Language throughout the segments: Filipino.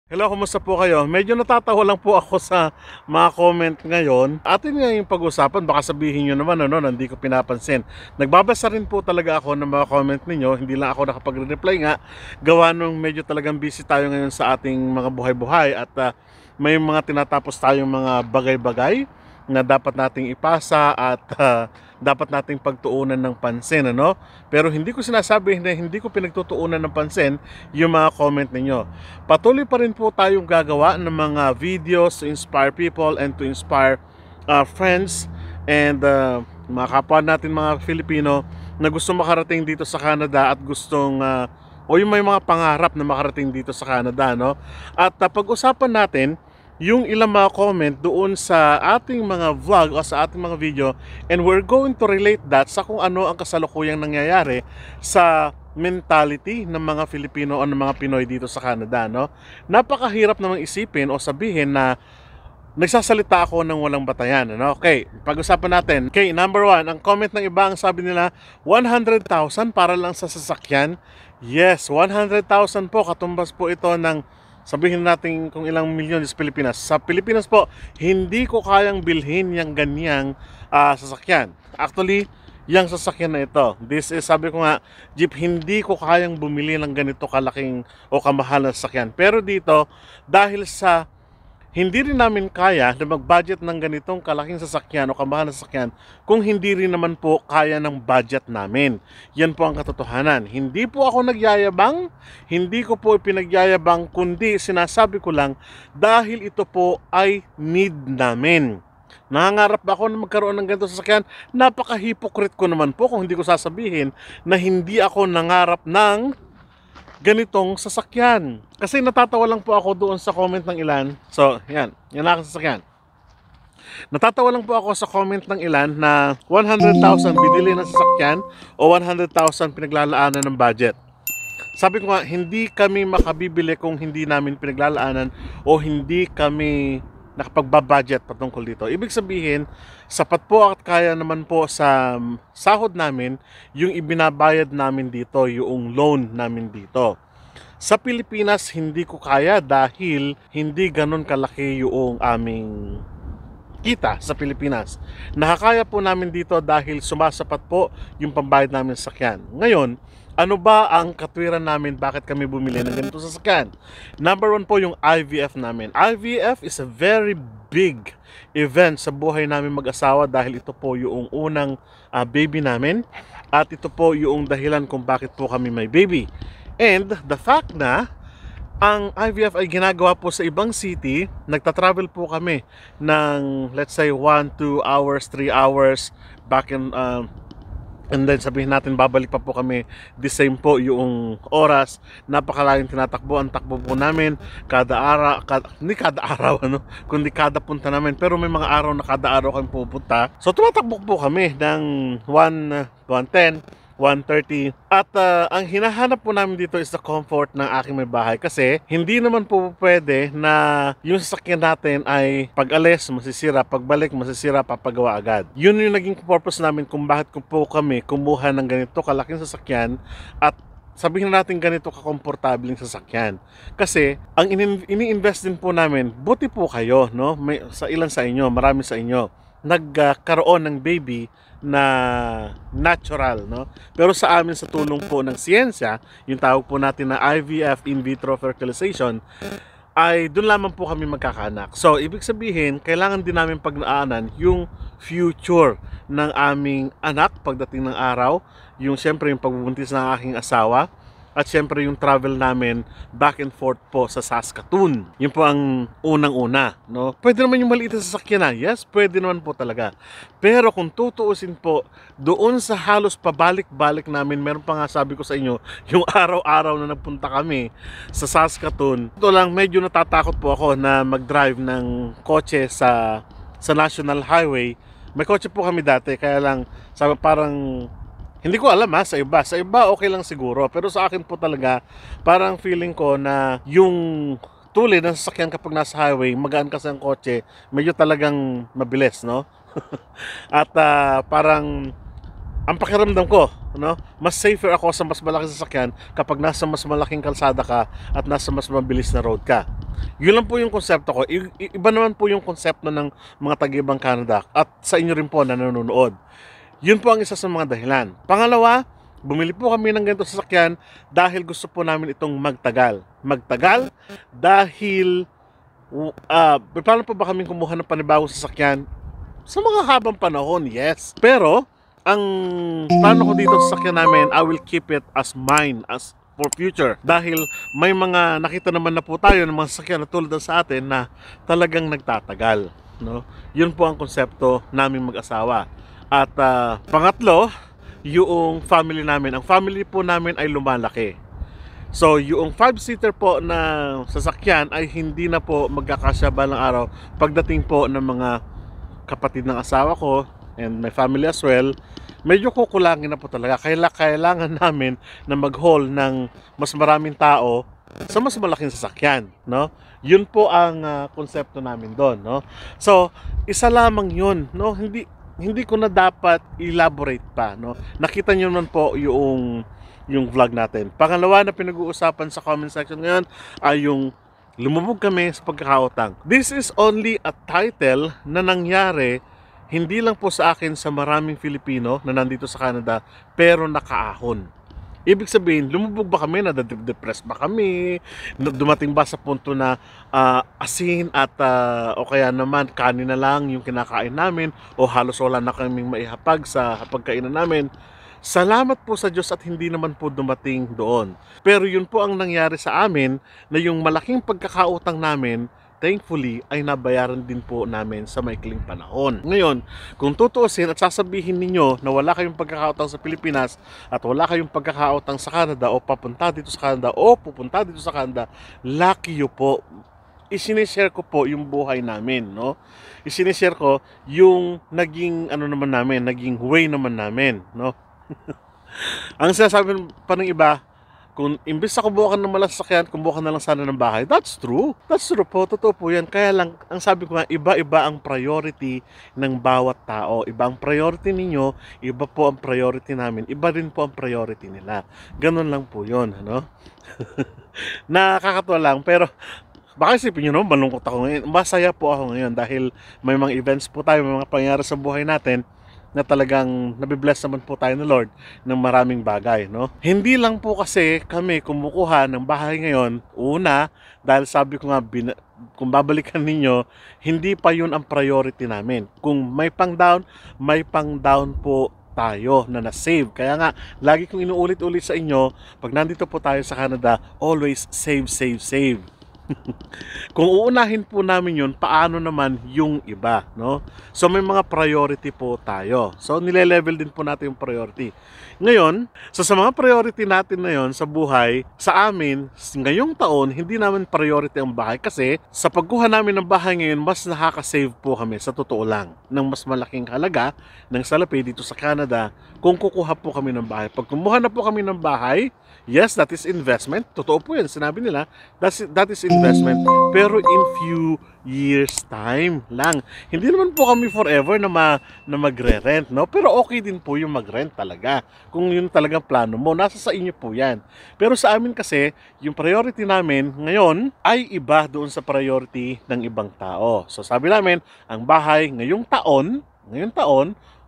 Hello, kumusta po kayo? Medyo natatawa lang po ako sa mga comment ngayon. Atin nga yung pag-usapan, baka sabihin nyo naman, hindi ko pinapansin. Nagbabasa rin po talaga ako ng mga comment ninyo, hindi lang ako nakapag-reply nga. Gawa nung medyo talagang busy tayo ngayon sa ating mga buhay-buhay at may mga tinatapos tayong mga bagay-bagay na dapat nating ipasa at dapat nating pagtuunan ng pansin, ano? Pero hindi ko sinasabi na hindi ko pinagtutuunan ng pansin yung mga comment ninyo. Patuloy pa rin po tayong gagawa ng mga videos to inspire people and to inspire friends and mga kapwa natin mga Filipino na gusto makarating dito sa Canada at gustong o yung may mga pangarap na makarating dito sa Canada, no? At pag-usapan natin yung ilang mga comment doon sa ating mga vlog o sa ating mga video, and we're going to relate that sa kung ano ang kasalukuyang nangyayari sa mentality ng mga Filipino o ng mga Pinoy dito sa Canada, no? Napakahirap namang isipin o sabihin na nagsasalita ako ng walang batayan, ano? Okay, pag-usapan natin. Okay, number one, ang comment ng iba, ang sabi nila 100,000 para lang sa sasakyan. Yes, 100,000 po, katumbas po ito ng, sabihin natin kung ilang milyon sa Pilipinas. Sa Pilipinas po, hindi ko kayang bilhin yung ganyang sasakyan. Actually, yung sasakyan na ito, this is, sabi ko nga, jeep, hindi ko kayang bumili ng ganito kalaking o kamahal na sasakyan. Pero dito, dahil sa hindi rin namin kaya na mag-budget ng ganitong kalaking sasakyan o kamahal na sasakyan kung hindi rin naman po kaya ng budget namin. Yan po ang katotohanan. Hindi po ako nagyayabang, hindi ko po ipinagyayabang, kundi sinasabi ko lang dahil ito po ay need namin. Nangangarap ba ako na magkaroon ng ganito sasakyan? Napaka-hypocrite ko naman po kung hindi ko sasabihin na hindi ako nangarap ng ganitong sasakyan. Kasi natatawa lang po ako doon sa comment ng ilan. So, yan ang sasakyan. Natatawa lang po ako sa comment ng ilan na 100,000 binili ng sasakyan o 100,000 pinaglalaanan ng budget. Sabi ko nga, hindi kami makabibili kung hindi namin pinaglalaanan o hindi kami nakapagbabudget patungkol dito. Ibig sabihin, sapat po at kaya naman po sa sahod namin yung ibinabayad namin dito, yung loan namin dito. Sa Pilipinas, hindi ko kaya dahil hindi ganun kalaki yung aming kita sa Pilipinas. Nakakaya po namin dito dahil sumasapat po yung pambayad namin sa sakyan. Ngayon, ano ba ang katwiran namin bakit kami bumili ng ganito sa sasakyan? Number one po yung IVF namin. IVF is a very big event sa buhay namin mag-asawa dahil ito po yung unang baby namin at ito po yung dahilan kung bakit po kami may baby. And the fact na ang IVF ay ginagawa po sa ibang city, nagta-travel po kami ng let's say 1, 2 hours, 3 hours back in and then sabihin natin babalik pa po kami the same po yung oras. Napakalayong tinatakbo ang takbo po namin kada araw, hindi kada araw kundi kada punta namin, pero may mga araw na kada araw kami pupunta. So tumatakbo po kami ng 1:10, 1:30 at ang hinahanap po namin dito is the comfort ng aking may bahay kasi hindi naman po pwede na yung sasakyan natin ay pag-alis masisira, pagbalik masisira, papagawa agad. Yun yung naging purpose namin kung bakit ko po kami kumuha ng ganito kalaking sasakyan at sabihin natin ganito kakomportabling sasakyan. Kasi ang ini-invest din po namin, buti po kayo, no? May, sa ilan sa inyo, marami sa inyo nagkaroon ng baby na natural, no? Pero sa amin, sa tulong po ng siyensya, yung tawag po natin na IVF, in vitro fertilization, ay doon lamang po kami magkakaanak. So, ibig sabihin, kailangan din namin pagnaanan yung future ng aming anak pagdating ng araw, yung siyempre yung pagbubuntis ng aking asawa, at syempre yung travel namin back and forth po sa Saskatoon. Yun po ang unang-una, no? Pwede naman yung maliit na sasakyan na. Yes, pwede naman po talaga. Pero kung tutuusin po, doon sa halos pabalik-balik namin, meron pa nga sabi ko sa inyo, yung araw-araw na nagpunta kami sa Saskatoon. Ito lang, medyo natatakot po ako na mag-drive ng kotse sa National Highway. May kotse po kami dati, kaya lang sabi parang hindi ko alam sa iba. Sa iba okay lang siguro. Pero sa akin po talaga, parang feeling ko na yung tulid ng sasakyan kapag nasa highway, magaan kasi ang kotse, medyo talagang mabilis, no? At parang ang pakiramdam ko, no, mas safer ako sa mas malaking sasakyan kapag nasa mas malaking kalsada ka at nasa mas mabilis na road ka. Yun lang po yung konsepto ko. Iba naman po yung konsepto ng mga taga-ibang Canada at sa inyo rin po na nanonood. Yun po ang isa sa mga dahilan. Pangalawa, bumili po kami ng ganito sasakyan dahil gusto po namin itong magtagal. Magtagal dahil paano po ba kami kumuha ng panibagong sasakyan? Sa mga habang panahon, yes. Pero ang plano ko dito sa sasakyan namin, I will keep it as mine, as for future. Dahil may mga nakita naman na po tayo ng mga sasakyan na tulad sa atin na talagang nagtatagal. No? Yun po ang konsepto naming mag-asawa. At pangatlo, yung family namin. Ang family po namin ay lumalaki. So, yung 5-seater po na sasakyan ay hindi na po magkakasya balang araw pagdating po ng mga kapatid ng asawa ko and my family as well. Medyo kukulangin na po talaga. Kailangan namin na mag-haul ng mas maraming tao sa mas malaking sasakyan, no? Yun po ang konsepto namin doon, no? So, isa lamang yun, no? Hindi ko na dapat elaborate pa, no? Nakita niyo naman po yung vlog natin. Pangalawa na pinag-uusapan sa comment section ngayon ay yung lumubog kami sa pagkakautang. This is only a title na nangyari hindi lang po sa akin, sa maraming Filipino na nandito sa Canada, pero nakaahon. Ibig sabihin, lumubog ba kami, na-depress ba kami, dumating ba sa punto na asin at o kaya naman kanin na lang yung kinakain namin o halos wala na kaming maihapag sa pagkainan namin. Salamat po sa Diyos at hindi naman po dumating doon. Pero yun po ang nangyari sa amin na yung malaking pagkakautang namin, thankfully, ay nabayaran din po namin sa maikling panahon. Ngayon, kung tutuusin at sasabihin ninyo na wala kayong pagkakautang sa Pilipinas at wala kayong pagkakautang sa Canada o papunta dito sa Canada o pupunta dito sa Canada, lucky you po. Isinishare ko po yung buhay namin, no? Isinishare ko yung naging naman namin, naging way naman namin, no? Ang sinasabi pa ng iba, kung imbis na kumuha ka ng malang sasakyan, kumuha ka na lang sana ng bahay. That's true. That's true po. Totoo po yan. Kaya lang, ang sabi ko nga, iba-iba ang priority ng bawat tao. Iba ang priority ninyo, iba po ang priority namin. Iba rin po ang priority nila. Ganun lang po yun. Ano? Nakakatawa lang. Pero, baka isipin nyo, no, malungkot ako ngayon. Masaya po ako ngayon dahil may mga events po tayo, may mga pangyayari sa buhay natin na talagang nabibless naman po tayo ng Lord ng maraming bagay, no? Hindi lang po kasi kami kumukuha ng bahay ngayon, una, dahil sabi ko nga, kung babalikan ninyo, hindi pa yun ang priority namin. Kung may pang down po tayo na na-save. Kaya nga, lagi kong inuulit-ulit sa inyo, pag nandito po tayo sa Canada, always save, save, save. Kung uunahin po namin yun, paano naman yung iba, no? So may mga priority po tayo. So nile-level din po natin yung priority. Ngayon, sa mga priority natin na yon sa buhay, sa amin, ngayong taon, hindi namin priority ang bahay kasi sa pagkuha namin ng bahay ngayon, mas nakaka-save po kami sa totoo lang ng mas malaking halaga ng salapi dito sa Canada kung kukuha po kami ng bahay. Pag kumuha na po kami ng bahay, yes, that is investment. Totoo po yan. Sinabi nila, that is investment. Pero in few years time lang. Hindi naman po kami forever na magre-rent, no? Pero okay din po yung mag-rent talaga. Kung yun talagang plano mo, nasa sa inyo po yan. Pero sa amin kasi, yung priority namin ngayon ay iba doon sa priority ng ibang tao. So sabi namin, ang bahay ngayong taon,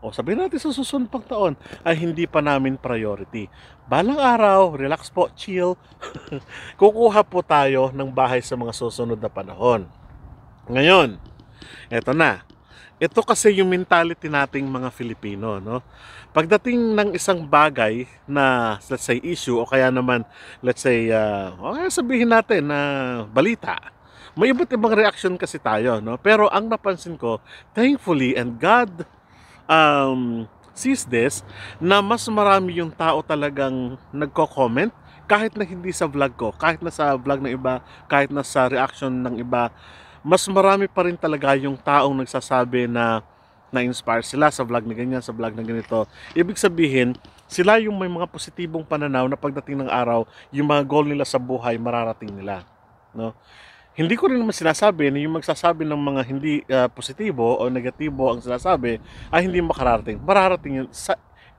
o sabihin natin sa susunod pang taon, ay hindi pa namin priority. Balang araw, relax po, chill. Kukuha po tayo ng bahay sa mga susunod na panahon. Ngayon, eto na. Ito kasi yung mentality nating mga Filipino, no? Pagdating ng isang bagay na, let's say, issue, o kaya naman, let's say, sabihin natin na balita, may iba't ibang reaction kasi tayo, no? Pero ang napansin ko, thankfully, and God sees this, na mas marami yung tao talagang nagko-comment kahit na hindi sa vlog ko, kahit na sa vlog ng iba, kahit na sa reaction ng iba, mas marami pa rin talaga yung taong nagsasabi na na-inspire sila sa vlog na ganyan, sa vlog na ganito. Ibig sabihin, sila yung may mga positibong pananaw na pagdating ng araw, yung mga goal nila sa buhay mararating nila, no? Hindi ko rin naman sinasabi na yung magsasabi ng mga hindi positibo o negatibo ang sinasabi ay hindi makararating. Mararating yun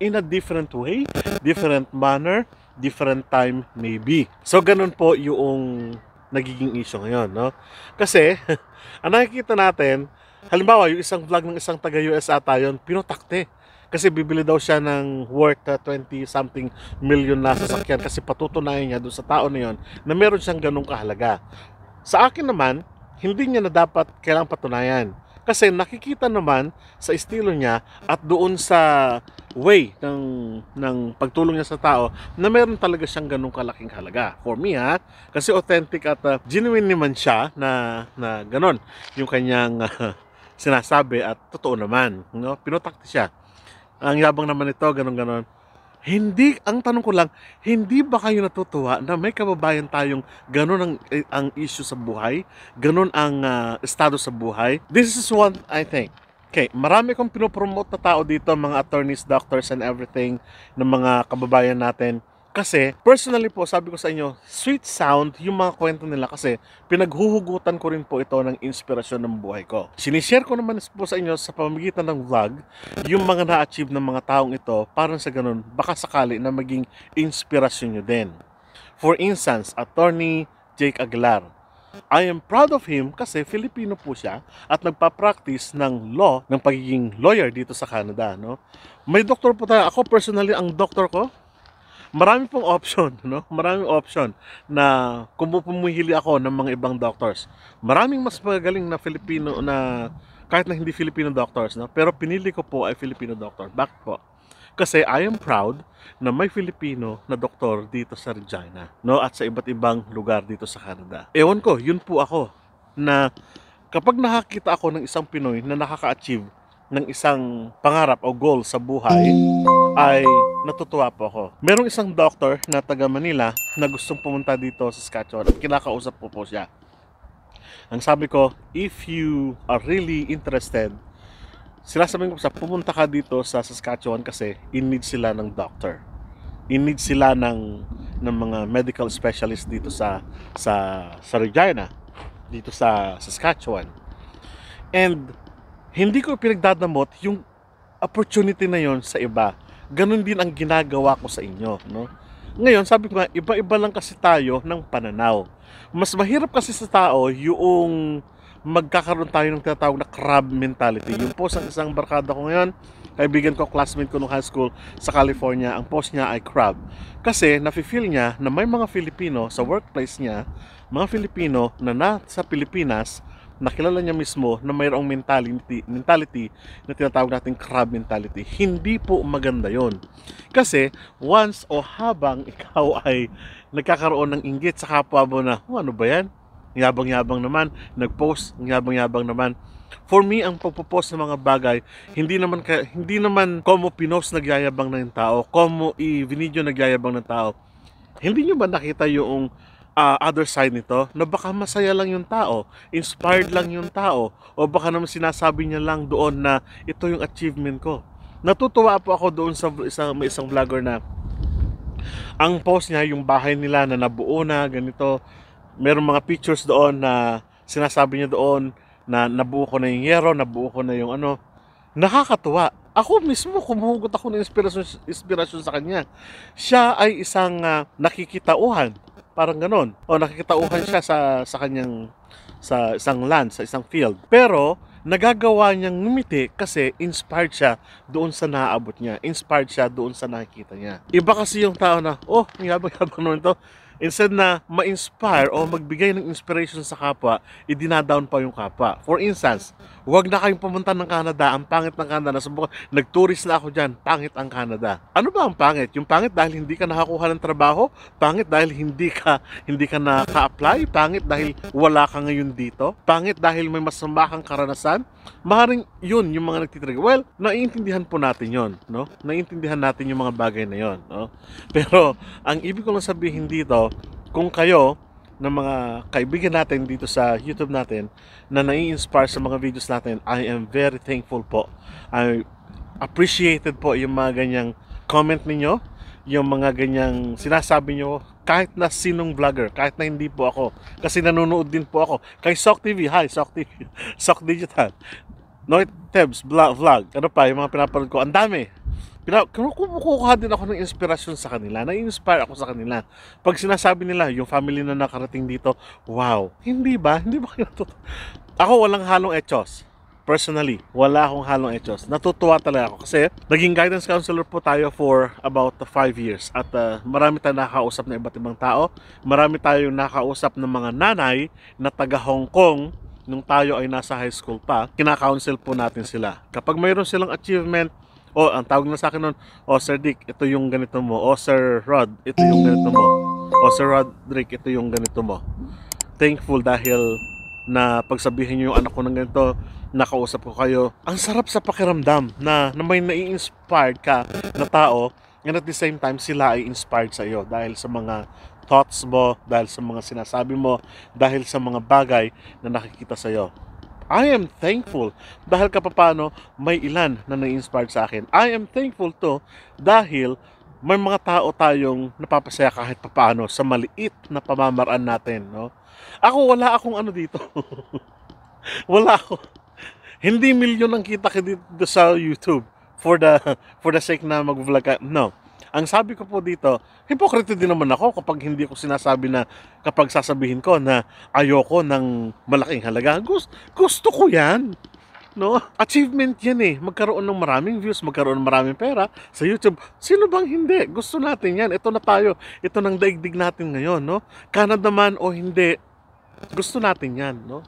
in a different way, different manner, different time maybe. So ganun po yung nagiging issue ngayon, no? Kasi ang nakikita natin, halimbawa yung isang vlog ng isang taga-US ata yun, pinotakte. Kasi bibili daw siya ng worth 20 something million na sasakyan kasi patutunayan niya doon sa tao na yun na meron siyang ganung kahalaga. Sa akin naman, hindi niya na dapat kailangang patunayan. Kasi nakikita naman sa estilo niya at doon sa way ng pagtulong niya sa tao na meron talaga siyang ganung kalaking halaga. For me kasi authentic at genuine naman siya na ganon yung kanyang sinasabi at totoo naman. No? Pinotakti siya. Ang yabang naman ito, ganon-ganon. Hindi, ang tanong ko lang, hindi ba kayo natutuwa na may kababayan tayong ganon ang issue sa buhay? Ganon ang estado sa buhay? This is one, I think. Okay, marami kong pinopromote na tao dito, mga attorneys, doctors, and everything, ng mga kababayan natin. Kasi, personally po, sabi ko sa inyo, sweet sound yung mga kwento nila kasi pinaghuhugutan ko rin po ito ng inspirasyon ng buhay ko. Sinishare ko naman po sa inyo sa pamamagitan ng vlog yung mga na-achieve ng mga taong ito para sa ganun, baka sakali na maging inspirasyon nyo din. For instance, Attorney Jake Aguilar. I am proud of him kasi Filipino po siya at nagpa-practice ng law, ng pagiging lawyer dito sa Canada. No? May doktor po tayo. Ako personally, ang doktor ko, marami pong option, no? Maraming option na kung pumihili ako ng mga ibang doctors. Maraming mas magagaling na Filipino na kahit na hindi Filipino doctors, no? Pero pinili ko po ay Filipino doctor. Bakit po? Kasi I am proud na may Filipino na doktor dito sa Regina, no? At sa iba't ibang lugar dito sa Canada. Ewan ko, yun po ako na kapag nakakita ako ng isang Pinoy na nakaka-achieve ng isang pangarap o goal sa buhay, ay natutuwa po ako. Merong isang doctor na taga Manila na gustong pumunta dito sa Saskatchewan at kinakausap po siya. Ang sabi ko, if you are really interested, sinasabihin ko sa pumunta ka dito sa Saskatchewan kasi in need sila ng doctor. In need sila ng mga medical specialist dito sa Regina, dito sa Saskatchewan. And hindi ko pinagdadamot yung opportunity na yon sa iba. Ganon din ang ginagawa ko sa inyo, no? Ngayon, sabi ko nga, iba-iba lang kasi tayo ng pananaw. Mas mahirap kasi sa tao yung magkakaroon tayo ng tinatawag na crab mentality. Yung post ng isang barkada ko ngayon, kaibigan ko, classmate ko nung high school sa California, ang post niya ay crab. Kasi nafe-feel niya na may mga Filipino sa workplace niya, mga Filipino na nasa Pilipinas, nakilala niya mismo na mayroong mentality na tinatawag natin crab mentality. Hindi po maganda yon. Kasi once o habang ikaw ay nagkakaroon ng inggit sa kapwa mo na, ano ba yan? Yabang-yabang naman, nag-post, yabang-yabang naman. For me, ang pagpo-post ng mga bagay, hindi naman como pinost nagyayabang ng tao, como i-video nagyayabang ng tao. Hindi nyo ba nakita yung other side nito, na baka masaya lang yung tao, inspired lang yung tao, o baka naman sinasabi niya lang doon na ito yung achievement ko. Natutuwa po ako doon sa isang vlogger na ang post niya, yung bahay nila na nabuo na, ganito, meron mga pictures doon na sinasabi niya doon na nabuo ko na yung yero, nabuo ko na yung ano. Nakakatuwa. Ako mismo, kumuhugot ako ng inspirasyon sa kanya. Siya ay isang nakikitauhan. Parang ganon. O nakikitauhan siya sa kanyang sa isang land, sa isang field. Pero nagagawa niyang ngumiti kasi inspired siya doon sa naaabot niya. Inspired siya doon sa nakikita niya. Iba kasi yung tao na, oh, yabang-yabang naman to. Instead na ma-inspire o magbigay ng inspiration sa kapwa, idinadown pa yung kapwa. For instance, huwag na kayong pumunta ng Canada. Ang pangit ng Canada. Nag-tourist na ako dyan. Pangit ang Canada. Ano ba ang pangit? Yung pangit dahil hindi ka nakakuha ng trabaho? Pangit dahil hindi ka naka-apply? Pangit dahil wala ka ngayon dito? Pangit dahil may masama kang karanasan? Maaaring yun yung mga nagtitrigger. Well, naiintindihan po natin yun. No? Naiintindihan natin yung mga bagay na yun. No? Pero, ang ibig ko lang sabihin dito, kung kayo ng mga kaibigan natin dito sa YouTube natin na nai-inspire sa mga videos natin, I am very thankful po. I appreciated po yung mga ganyang comment ninyo, yung mga ganyang sinasabi nyo, kahit na sinong vlogger, kahit na hindi po ako. Kasi nanonood din po ako. Kay Sok TV, hi Sok TV, Sok Digital, Noit Tebs, vlog, ano pa, yung mga pinapanood ko, ang dami. kumukuha din ako ng inspirasyon sa kanila, na-inspire ako sa kanila. Pag sinasabi nila, yung family na nakarating dito, wow, hindi ba? Hindi ba kayo Ako walang halong etos. Personally, wala akong halong etos. Natutuwa talaga ako kasi naging guidance counselor po tayo for about 5 years at marami tayong nakakausap na iba't ibang tao. Marami tayong nakakausap ng mga nanay na taga Hong Kong nung tayo ay nasa high school pa. Kina-counsel po natin sila. Kapag mayroon silang achievement, ang tawag na sa akin nun, Sir Dick, ito yung ganito mo. Sir Rod, ito yung ganito mo. Sir Rodrick, ito yung ganito mo. Thankful dahil na pagsabihin nyo yung anak ko ng ganito, nakausap ko kayo. Ang sarap sa pakiramdam na may nai-inspired ka na tao and at the same time sila ay inspired sa iyo dahil sa mga thoughts mo, dahil sa mga sinasabi mo, dahil sa mga bagay na nakikita sa iyo. I am thankful dahil kapapano may ilan na nai-inspired sa akin. I am thankful to dahil may mga tao tayong napapasaya kahit papaano sa maliit na pamamaraan natin, no? Ako wala akong ano dito. Wala ako. Hindi milyon ang kita ko dito sa YouTube for the sake na mag-vlog ka. No. Ang sabi ko po dito, hipokrito din naman ako kapag hindi ko sinasabi na kapag sasabihin ko na ayoko ng malaking halaga. Gusto ko 'yan. No? Achievement 'yan eh. Magkaroon ng maraming views, magkaroon ng maraming pera sa YouTube. Sino bang hindi? Gusto natin 'yan. Ito na tayo. Ito nang daigdig natin ngayon, no? Canada man o hindi, gusto natin 'yan, no?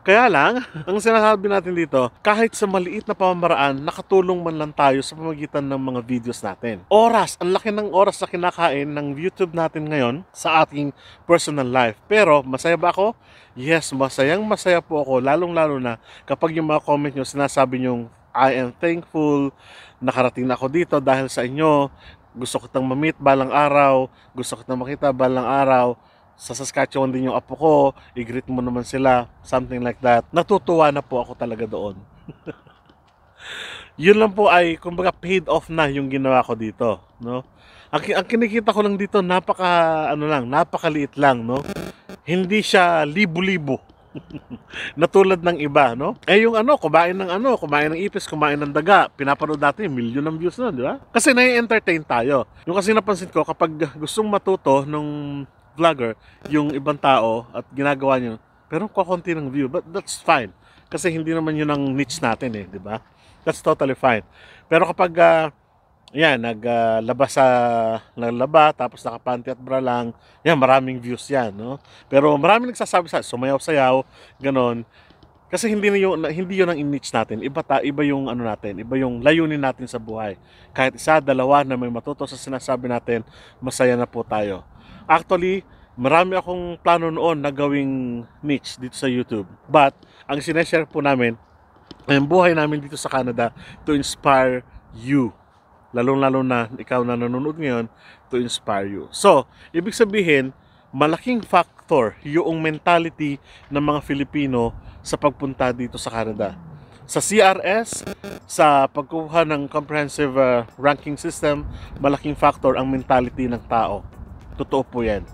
Kaya lang, ang sinasabi natin dito, kahit sa maliit na pamamaraan, nakatulong man lang tayo sa pamamagitan ng mga videos natin. Oras, ang laki ng oras na kinakain ng YouTube natin ngayon sa ating personal life. Pero, masaya ba ako? Yes, masaya po ako, lalong-lalo na kapag yung mga comment nyo, sinasabi nyo, I am thankful, nakarating na ako dito dahil sa inyo, gusto ko tang ma-meet balang araw, gusto ko tang makita balang araw, sa Saskatchewan din yung apo ko, i-greet mo naman sila, something like that. Natutuwa na po ako talaga doon. Yun lang po ay, kumbaga, paid off na yung ginawa ko dito, no? Ang kinikita ko lang dito, napakaliit lang, no? Hindi siya libo-libo. Natulad ng iba, no? Yung kumain ng ipis, kumain ng daga, pinapanood natin, milyon ng views nun, di ba? Kasi nai-entertain tayo. Yung kasi napansin ko, kapag gustong matuto nung vlogger, yung ibang tao at ginagawa nyo, pero kakunti ng view, but that's fine. Kasi hindi naman yun ang niche natin eh, di ba? That's totally fine. Pero kapag, naglaba, tapos nakapanty at bra lang, maraming views yan, no? Pero maraming nagsasabi sa sumayaw-sayaw, ganon. Kasi hindi yun ang niche natin. Iba yung natin, iba yung layunin natin sa buhay. Kahit isa, dalawa na may matuto sa sinasabi natin, masaya na po tayo. Actually, marami akong plano noon na gawing niche dito sa YouTube. But, ang sineshare po namin, ang buhay namin dito sa Canada to inspire you. Lalong-lalo na ikaw na nanonood ngayon, to inspire you. So, ibig sabihin, malaking factor yung mentality ng mga Filipino sa pagpunta dito sa Canada. Sa CRS, sa pagkuha ng comprehensive ranking system, malaking factor ang mentality ng tao. Totoo po yan.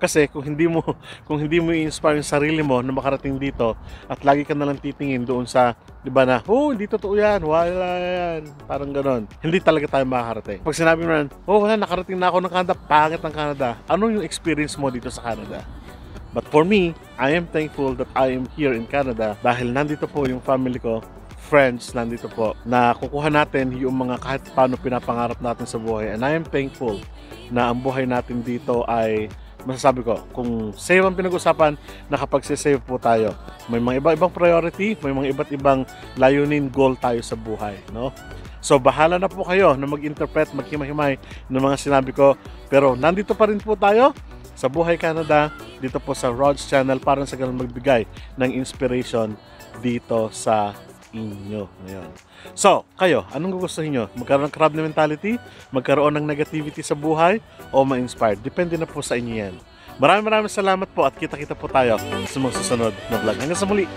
Kasi kung hindi mo i-inspire yung sarili mo na makarating dito at lagi ka na lang titingin doon sa, di ba na, hindi totoo yan, wala yan, parang ganon. Hindi talaga tayo makakarating. Pag sinabi mo na, wala, nakarating na ako ng Canada, pangit ng Canada. Ano yung experience mo dito sa Canada? But for me, I am thankful that I am here in Canada dahil nandito po yung family ko, friends nandito po, na kukuha natin yung mga kahit paano pinapangarap natin sa buhay. And I am thankful na ang buhay natin dito ay, masasabi ko, kung save ang pinag-usapan, nakapag-save po tayo. May mga iba-ibang priority, may mga iba't ibang layunin, goal tayo sa buhay, no? So, bahala na po kayo na mag-interpret, maghimay-himay ng mga sinabi ko. Pero nandito pa rin po tayo sa Buhay Canada, dito po sa Rod's Channel, para sa ganun magbigay ng inspiration dito sa inyo ngayon. So, kayo, anong gugustuhin nyo? Magkaroon ng crab mentality? Magkaroon ng negativity sa buhay? O ma-inspired? Depende na po sa inyo yan. Maraming salamat po at kita-kita po tayo sa mga susunod na vlog. Hanggang sa muli!